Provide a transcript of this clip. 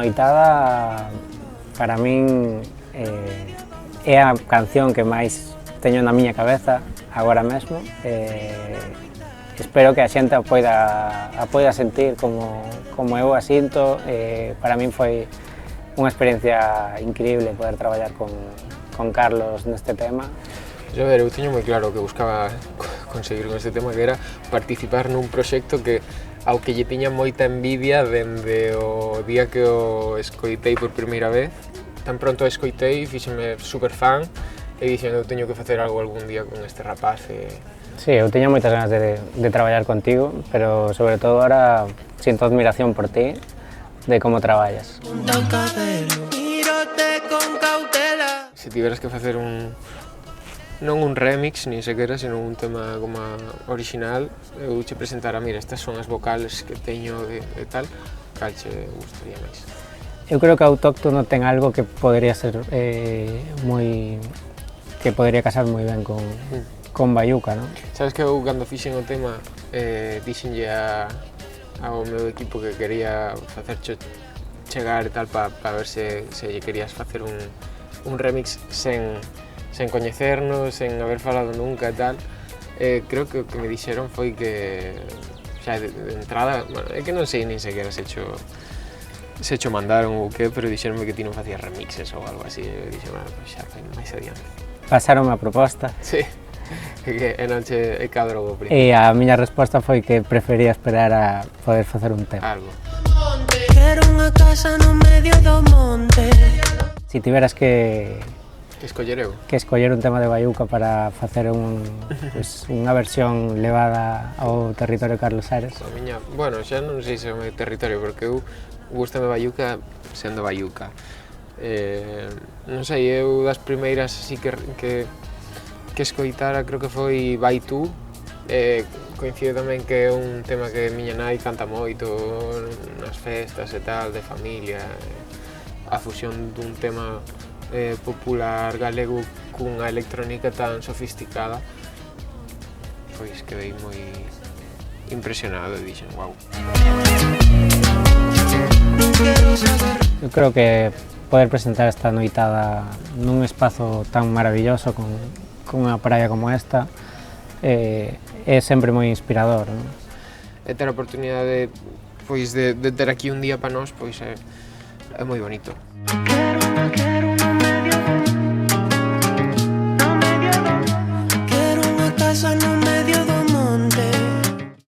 noitada para min é a canción que máis teño na miña cabeza agora mesmo. Espero que a xente a poida sentir como eu a sinto. Para min foi unha experiencia increíble poder traballar con Carlos neste tema. A ver, eu teño moi claro o que buscaba conseguir con este tema, que era participar nun proxecto que, ao que lle tiña moita envidia dende o día que o escoitei por primeira vez. Tan pronto o escoitei, fíxeme super fan e dixen, eu teño que facer algo algún día con este rapaz. Sí, eu teño moitas ganas de traballar contigo, pero sobre todo ahora sinto admiración por ti, de como traballas. Se tiveras que facer non un remix, nin sequera, sino un tema como original, eu che presentara, mira, estas son as vocales que teño de tal, cal che gustaría máis? Eu creo que Autóctono ten algo que podría ser que podría casar moi ben con Baiuca, non? Sabes que eu, cando fixen o tema, dixenlle ao meu equipo que quería facercho chegar e tal para ver se lle querías facer un remix sen coñecernos, sen haber falado nunca e tal. Creo que o que me dixeron foi que, xa de entrada, bueno, é que non sei nin sequera se cho mandaron ou que, pero dixeronme que ti non facías remixes ou algo así, e dixen, bueno, pues xa, máis adiante. Pasaron a proposta. Sí, e non che cadro o primeiro. E a miña resposta foi que prefería esperar a poder facer un tema. Algo. Quero unha casa no medio do monte. Si tiveras que escoller un tema de Baiuca para facer unha versión levada ao territorio Carlos Ares. Bueno, xa non sei se é o meu territorio, porque eu gustame Baiuca sendo Baiuca. Non sei, eu das primeiras así que escoitara creo que foi Vai Tú. Coincide tamén que é un tema que miña nai canta moito nas festas e tal, de familia. A fusión dun tema popular galego cunha electrónica tan sofisticada, pois quedei moi impresionado e dixen, wow. Eu creo que poder presentar esta noitada nun espazo tan maravilloso con unha praia como esta é sempre moi inspirador, non? E ter a oportunidade de ter aquí un día para nós, pois é moi bonito.